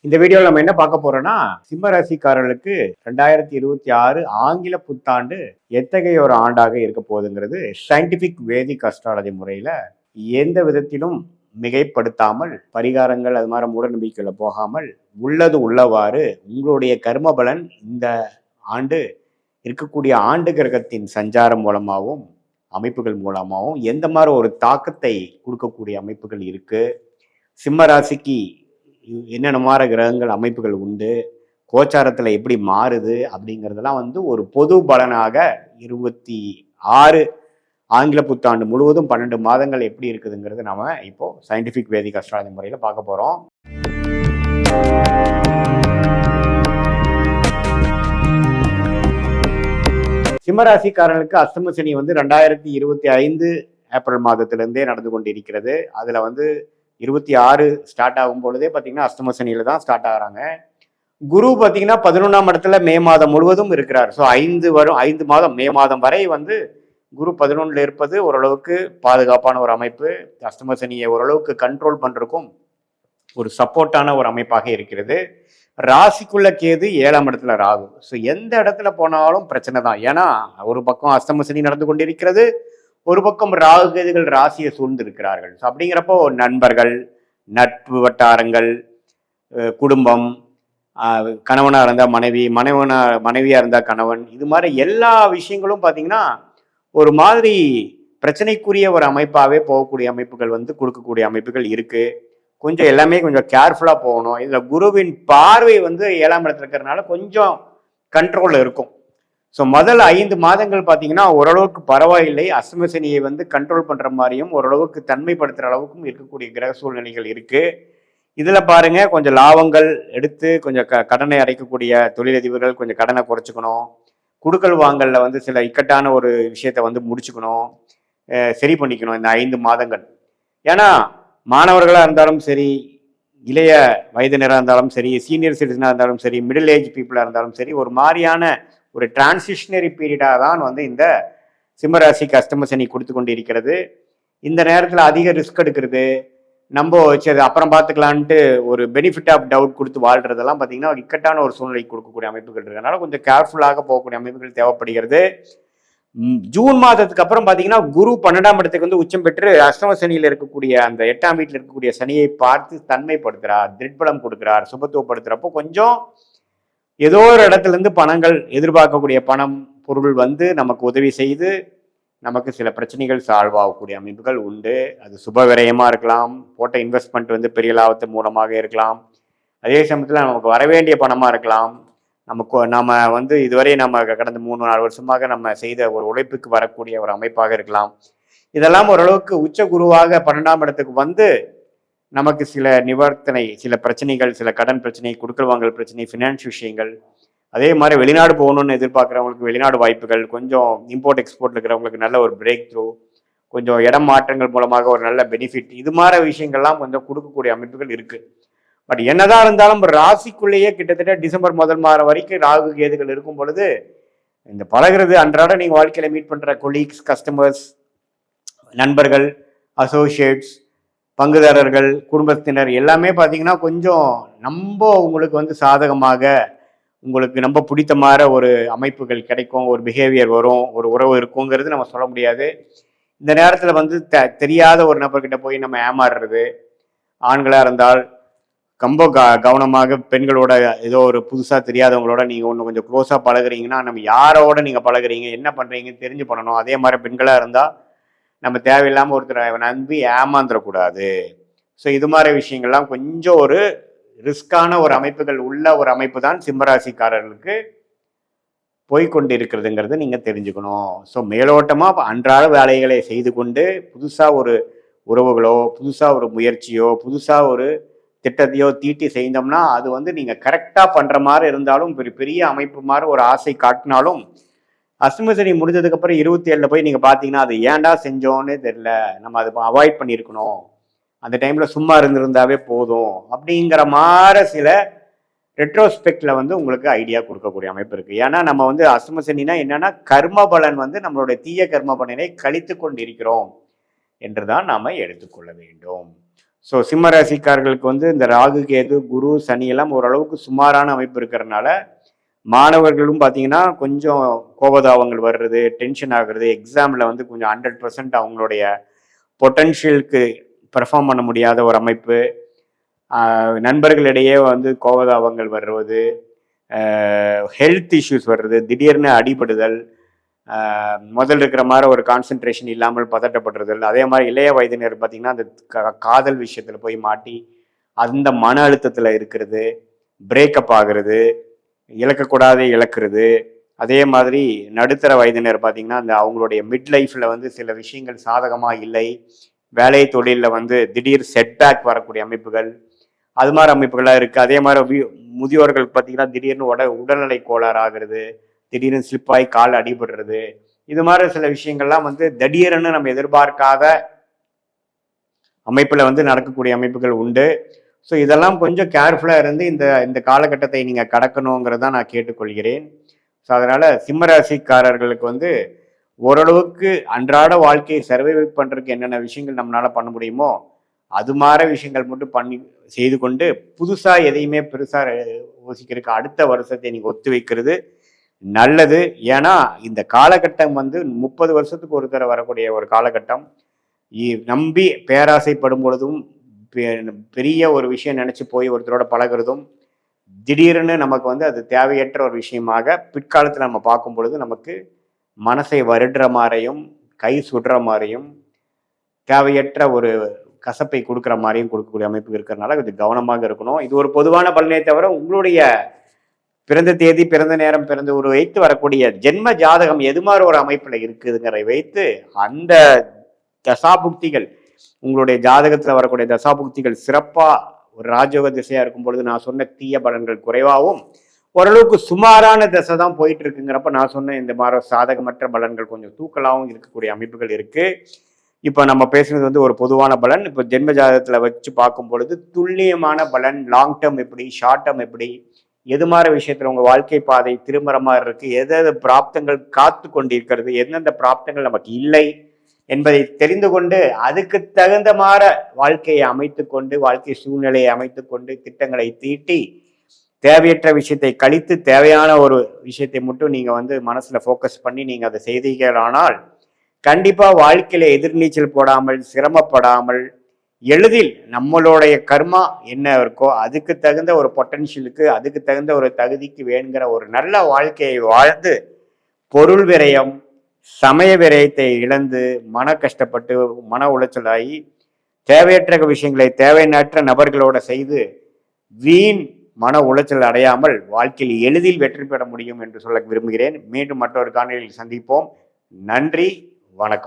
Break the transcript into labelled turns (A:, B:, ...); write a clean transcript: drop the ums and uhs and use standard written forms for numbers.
A: இந்த வீடியோவில் நம்ம என்ன பார்க்க போறோம்னா, சிம்ம ராசிக்காரர்களுக்கு 2026 ஆங்கில புத்தாண்டு எத்தகைய ஒரு ஆண்டாக இருக்க போகுதுங்கிறது சயின்டிபிக் வேதிக் அஸ்ட்ராலஜி முறையில எந்த விதத்திலும் மிகைப்படுத்தாமல், பரிகாரங்கள் அது மாதிரி மூட நம்பிக்கையில போகாமல், உள்ளது உள்ளவாறு உங்களுடைய கர்ம பலன் இந்த ஆண்டு இருக்கக்கூடிய ஆண்டு கிரகத்தின் சஞ்சாரம் மூலமாகவும் அமைப்புகள் மூலமாகவும் எந்த மாதிரி ஒரு தாக்கத்தை கொடுக்கக்கூடிய அமைப்புகள் இருக்கு, சிம்ம ராசிக்கு என்னென்ன மாதிரி கிரகங்கள் அமைப்புகள் உண்டு, கோச்சாரத்தில் எப்படி மாறுது அப்படிங்கிறதெல்லாம் ஒரு பொது பலனாக 26 ஆங்கில புத்தாண்டு முழுவதும் 12 மாதங்கள் எப்படி இருக்குதுங்கிறது நாம இப்போ சயின்டிபிக் வேதிக் அஸ்ட்ராலஜி முறையில் பார்க்க போறோம். சிம்மராசிக்காரர்களுக்கு அஷ்டம சனி 2025 ஏப்ரல் மாதத்திலிருந்தே நடந்து கொண்டிருக்கிறது. அதுல 26 ஸ்டார்ட் ஆகும் பொழுதே பார்த்தீங்கன்னா அஷ்டம சனியில தான் ஸ்டார்ட் ஆகிறாங்க. குரு பார்த்தீங்கன்னா 11ஆம் இடத்துல மே மாதம் முழுவதும் இருக்கிறார். ஸோ 5 மாதம் மே மாதம் வரை குரு 11ல் இருப்பது ஓரளவுக்கு பாதுகாப்பான ஒரு அமைப்பு. அஷ்டம சனியை ஓரளவுக்கு கண்ட்ரோல் பண்றதுக்கும் ஒரு சப்போர்ட்டான ஒரு அமைப்பாக இருக்கிறது. ராசிக்குள்ள கேது 7ஆம் இடத்துல ராகு. ஸோ எந்த இடத்துல போனாலும் பிரச்சனை தான். ஏன்னா ஒரு பக்கம் அஷ்டம சனி நடந்து கொண்டிருக்கிறது, ஒரு பக்கம் ராகு கேதுகள் ராசியை சூழ்ந்து இருக்கிறார்கள். ஸோ அப்படிங்கிறப்போ நண்பர்கள், நட்பு வட்டாரங்கள், குடும்பம், கணவனாக இருந்தால் மனைவி, மனைவியாக இருந்தால் கணவன், இது மாதிரி எல்லா விஷயங்களும் பார்த்தீங்கன்னா ஒரு மாதிரி பிரச்சனைக்குரிய ஒரு அமைப்பாகவே போகக்கூடிய அமைப்புகள் கொடுக்கக்கூடிய அமைப்புகள் இருக்கு. கொஞ்சம் எல்லாமே கொஞ்சம் கேர்ஃபுல்லாக போகணும். இதில் குருவின் பார்வை 7ஆம் இடத்துல இருக்கிறதுனால கொஞ்சம் கண்ட்ரோலில் இருக்கும். ஸோ முதல் 5 மாதங்கள் பார்த்தீங்கன்னா ஓரளவுக்கு பரவாயில்லை. அஷ்டம சனியை கண்ட்ரோல் பண்ணுற மாதிரியும் ஓரளவுக்கு தன்மைப்படுத்துகிற அளவுக்கும் இருக்கக்கூடிய கிரக சூழ்நிலைகள் இருக்குது. இதில் பாருங்க, கொஞ்சம் லாபங்கள் எடுத்து கொஞ்சம் கடனை அடைக்கக்கூடிய தொழிலதிபர்கள் கொஞ்சம் கடனை குறைச்சிக்கணும். குடுக்கல் வாங்கல்ல சில இக்கட்டான ஒரு விஷயத்த முடிச்சுக்கணும், சரி பண்ணிக்கணும் இந்த 5 மாதங்கள். ஏன்னா மாணவர்களாக இருந்தாலும் சரி, இளைய வயதினராக இருந்தாலும் சரி, சீனியர் சிட்டிசனாக இருந்தாலும் சரி, மிடில் ஏஜ் பீப்புளாக இருந்தாலும் சரி, ஒரு மாதிரியான ஒரு டிரான்சிஷனரி பீரியடாக தான் இந்த சிம்மராசிக்கு அஷ்டம சனி கொடுத்து கொண்டு இருக்கிறது. இந்த நேரத்தில் அதிக ரிஸ்க் எடுக்கிறது, நம்ம சரி அப்புறம் பார்த்துக்கலான்ட்டு ஒரு பெனிஃபிட் ஆஃப் டவுட் கொடுத்து வாழ்றதெல்லாம் பார்த்தீங்கன்னா ஒரு இக்கட்டான ஒரு சூழ்நிலை கொடுக்கக்கூடிய அமைப்புகள் இருக்கிறதுனால கொஞ்சம் கேர்ஃபுல்லாக போகக்கூடிய அமைப்புகள் தேவைப்படுகிறது. ஜூன் மாதத்துக்கு அப்புறம் பார்த்தீங்கன்னா குரு 12ஆம் இடத்துக்கு உச்சம் பெற்று அஷ்டம சனியில் இருக்கக்கூடிய அந்த 8ஆம் வீட்டில் இருக்கக்கூடிய சனியை பார்த்து தன்மைப்படுத்துறார், திட்பலம் கொடுக்கிறார், சுபத்துவப்படுத்துறப்போ கொஞ்சம் ஏதோ ஒரு இடத்துல இருந்து பணங்கள், எதிர்பார்க்கக்கூடிய பணம் பொருள் நமக்கு உதவி செய்து நமக்கு சில பிரச்சனைகள் சால்வ் ஆகக்கூடிய அமைப்புகள் உண்டு. அது சுப விரயமா இருக்கலாம், போட்ட இன்வெஸ்ட்மெண்ட் பெரிய லாபத்து மூலமாக இருக்கலாம், அதே சமயத்தில் நமக்கு வரவேண்டிய பணமா இருக்கலாம், நாம இதுவரை நம்ம கடந்த 3-4 வருஷமாக நம்ம செய்த ஒரு உழைப்புக்கு வரக்கூடிய ஒரு அமைப்பாக இருக்கலாம். இதெல்லாம் ஓரளவுக்கு உச்ச குருவாக 12ஆம் இடத்துக்கு நமக்கு சில நிவர்த்தனை, சில பிரச்சனைகள், சில கடன் பிரச்சனை, குடுக்கல் வாங்கல் பிரச்சனை, ஃபினான்ஸ் விஷயங்கள், அதே மாதிரி வெளிநாடு போகணும்னு எதிர்பார்க்குறவங்களுக்கு வெளிநாடு வாய்ப்புகள், கொஞ்சம் இம்போர்ட் எக்ஸ்போர்ட் இருக்கிறவங்களுக்கு நல்ல ஒரு பிரேக் த்ரூ, கொஞ்சம் இடம் மாற்றங்கள் மூலமாக ஒரு நல்ல பெனிஃபிட், இது மாதிரி விஷயங்கள்லாம் கொஞ்சம் கொடுக்கக்கூடிய அமைப்புகள் இருக்கு. பட் என்னதான் இருந்தாலும் ராசிக்குள்ளேயே கிட்டத்தட்ட டிசம்பர் முதல் மாதம் வரைக்கும் ராகு கேதுகள் இருக்கும் பொழுது இந்த பழகிறது அன்றாட நீங்க வாழ்க்கையில மீட் பண்ற கொலீக்ஸ், கஸ்டமர்ஸ், நண்பர்கள், அசோசியேட்ஸ், பங்குதாரர்கள், குடும்பத்தினர் எல்லாமே பார்த்தீங்கன்னா கொஞ்சம் உங்களுக்கு சாதகமாக, உங்களுக்கு ரொம்ப பிடித்த மாதிரி ஒரு அமைப்புகள் கிடைக்கும், ஒரு பிஹேவியர் வரும், ஒரு உறவு இருக்குங்கிறது நம்ம சொல்ல முடியாது. இந்த நேரத்தில் தெரியாத ஒரு நபர்கிட்ட போய் நம்ம ஏமாறுறது, ஆண்களாக இருந்தால் ரொம்ப கவனமாக பெண்களோட ஏதோ ஒரு புதுசாக தெரியாதவங்களோட நீங்கள் ஒன்று கொஞ்சம் க்ளோஸாக பழகுறீங்கன்னா நம்ம யாரோட நீங்கள் பழகுறீங்க, என்ன பண்ணுறீங்கன்னு தெரிஞ்சு பண்ணணும். அதே மாதிரி பெண்களாக இருந்தால் நம்ம தேவையில்லாமல் ஒருத்தரை நம்பி ஏமாந்துடக்கூடாது. ஸோ இது மாதிரி விஷயங்கள்லாம் கொஞ்சம் ஒரு ரிஸ்கான ஒரு அமைப்புகள் உள்ள ஒரு அமைப்பு தான் சிம்மராசிக்காரர்களுக்கு போய்கொண்டு இருக்கிறதுங்கிறது நீங்கள் தெரிஞ்சுக்கணும். ஸோ மேலோட்டமாக அன்றாட வேலைகளை செய்து கொண்டு புதுசாக ஒரு உறவுகளோ, புதுசாக ஒரு முயற்சியோ, புதுசாக ஒரு திட்டத்தையோ தீட்டி செய்தோம்னா அது நீங்கள் கரெக்டாக பண்ணுற மாதிரி இருந்தாலும் பெரிய அமைப்பு மாதிரி ஒரு ஆசை காட்டினாலும் அஷ்டம சனி முடிஞ்சதுக்கப்புறம் 27ல் போய் நீங்கள் பார்த்தீங்கன்னா அது ஏன்டா செஞ்சோன்னே தெரியல, நம்ம அதை அவாய்ட் பண்ணியிருக்கணும், அந்த டைமில் சும்மா இருந்திருந்தாவே போதும் அப்படிங்கிற மாதிரி சில ரெட்ரோஸ்பெக்டில் உங்களுக்கு ஐடியா கொடுக்கக்கூடிய அமைப்பு இருக்குது. ஏன்னா நம்ம அஷ்டம சனினா என்னன்னா கர்ம பலன் நம்மளுடைய தீய கர்ம பலனை கழித்து கொண்டிருக்கிறோம் என்று தான் நாம் எடுத்துக்கொள்ள வேண்டும். ஸோ சிம்ம ராசிக்காரர்களுக்கு வந்து இந்த ராகு கேது குரு சனி எல்லாம் ஓரளவுக்கு சுமாரான அமைப்பு இருக்கிறதுனால மாணவர்களும் பார்த்தீங்கன்னா கொஞ்சம் கோபதாபங்கள் வர்றது, டென்ஷன் ஆகுறது, எக்ஸாமில் வந்து கொஞ்சம் 100% அவங்களுடைய பொட்டன்ஷியலுக்கு பெர்ஃபார்ம் பண்ண முடியாத ஒரு அமைப்பு, நண்பர்களிடையே வந்து கோபதாபங்கள் வர்றது, ஹெல்த் இஷ்யூஸ் வர்றது, திடீர்னு அடிபடுதல், முதல் இருக்கிற மாதிரி ஒரு கான்சென்ட்ரேஷன் இல்லாமல் பதட்டப்படுறதல், அதே மாதிரி இளைய வயதினர் பார்த்தீங்கன்னா அந்த காதல் விஷயத்தில் போய் மாட்டி அந்த மன அழுத்தத்தில் இருக்கிறது, பிரேக்கப் ஆகுறது, இழக்கக்கூடாதே இழக்கிறது. அதே மாதிரி நடுத்தர வயதினர் பார்த்தீங்கன்னா அந்த அவங்களுடைய மிட் லைஃப்பில் வந்து சில விஷயங்கள் சாதகமாக இல்லை, வேலை தொழிலில் வந்து திடீர் செட்பேக் வரக்கூடிய அமைப்புகள், அது மாதிரி அமைப்புகளாக இருக்குது. அதே மாதிரி முதியோர்கள் பார்த்தீங்கன்னா திடீர்னு உடல்நிலை கோளாறு ஆகிறது, திடீர்னு ஸ்லிப்பாகி கால் அடிபடுறது, இது மாதிரி சில விஷயங்கள்லாம் வந்து திடீர்னு நம்ம எதிர்பார்க்காத அமைப்பில் வந்து நடக்கக்கூடிய அமைப்புகள் உண்டு. ஸோ இதெல்லாம் கொஞ்சம் கேர்ஃபுல்லாக இருந்து இந்த காலகட்டத்தை நீங்கள் கடக்கணுங்கிறத நான் கேட்டுக்கொள்கிறேன். ஸோ அதனால் சிம்மராசிக்காரர்களுக்கு வந்து ஓரளவுக்கு அன்றாட வாழ்க்கையை சர்வைவ் பண்ணுறதுக்கு என்னென்ன விஷயங்கள் நம்மளால் பண்ண முடியுமோ அது மாதிரி விஷயங்கள் மட்டும் செய்து கொண்டு புதுசாக எதையுமே பெருசாக யோசிக்கிறதுக்கு அடுத்த வருஷத்தை நீங்கள் ஒத்து வைக்கிறது நல்லது. ஏன்னா இந்த காலகட்டம் வந்து 30 வருஷத்துக்கு ஒரு தடவை வரக்கூடிய ஒரு காலகட்டம். நம்பி பேராசைப்படும் பொழுதும் பெரிய ஒரு விஷயம் நினச்சி போய் ஒருத்தரோட பழகிறதும் திடீர்னு நமக்கு வந்து அது தேவையற்ற ஒரு விஷயமாக பிற்காலத்தில் நம்ம பார்க்கும் பொழுது நமக்கு மனசை வருடுற மாதிரியும் கை சுடுற மாதிரியும் தேவையற்ற ஒரு கசப்பை கொடுக்குற மாதிரியும் கொடுக்கக்கூடிய அமைப்பு இருக்கிறதுனால கொஞ்சம் கவனமாக இருக்கணும். இது ஒரு பொதுவான பலனே தவிர உங்களுடைய பிறந்த தேதி, பிறந்த நேரம், பிறந்த ஒரு வைத்து வரக்கூடிய ஜென்ம ஜாதகம் எது மாதிரி ஒரு அமைப்புல இருக்குதுங்கிறதை வைத்து அந்த தசாபுக்திகள், உங்களுடைய ஜாதகத்துல வரக்கூடிய தசாபுக்திகள் சிறப்பா ஒரு ராஜயோக திசையா இருக்கும் பொழுது நான் சொன்ன தீய பலன்கள் குறைவாகவும், ஓரளவுக்கு சுமாரான திசை தான் போயிட்டு இருக்குங்கிறப்ப நான் சொன்ன இந்த மாதிரி சாதகமற்ற பலன்கள் கொஞ்சம் தூக்கலாகவும் இருக்கக்கூடிய அமைப்புகள் இருக்கு. இப்போ நம்ம பேசுறது வந்து ஒரு பொதுவான பலன். இப்போ ஜென்ம ஜாதகத்துல வச்சு பார்க்கும் பொழுது துல்லியமான பலன், லாங் டேர்ம் எப்படி, ஷார்ட் டேர்ம் எப்படி, எது மாதிரி விஷயத்துல உங்க வாழ்க்கை பாதை திரும்புற மாதிரி இருக்கு, எது பிராப்தங்கள் காத்து கொண்டிருக்கிறது, எந்தெந்த பிராப்தங்கள் நமக்கு இல்லை என்பதை தெரிந்து கொண்டு அதுக்கு தகுந்த மாதிரி வாழ்க்கையை அமைத்து கொண்டு, வாழ்க்கை சூழ்நிலையை அமைத்து கொண்டு, திட்டங்களை தீட்டி தேவையற்ற விஷயத்தை கழித்து தேவையான ஒரு விஷயத்தை மட்டும் நீங்க வந்து மனசுல ஃபோக்கஸ் பண்ணி நீங்க அதை செய்தீர்களானால் கண்டிப்பா வாழ்க்கையில எதிர்நீச்சல் போடாமல், சிரமப்படாமல், எளிதில் நம்மளுடைய கர்மா என்ன இருக்கோ அதுக்கு தகுந்த ஒரு பொட்டன்ஷியலுக்கு, அதுக்கு தகுந்த ஒரு தகுதிக்கு வேணுங்கிற ஒரு நல்ல வாழ்க்கையை வாழ்ந்து பொருள் விரயம், சமய விரயத்தை இழந்து மன கஷ்டப்பட்டு மன உளைச்சலாகி தேவையற்ற விஷயங்களை தேவையற்ற நபர்களோட செய்து வீண் மன உளைச்சல் அடையாமல் வாழ்க்கையில் எளிதில் வெற்றி பெற முடியும் என்று சொல்ல விரும்புகிறேன். மீண்டும் மற்றொரு காணொளியில் சந்திப்போம். நன்றி, வணக்கம்.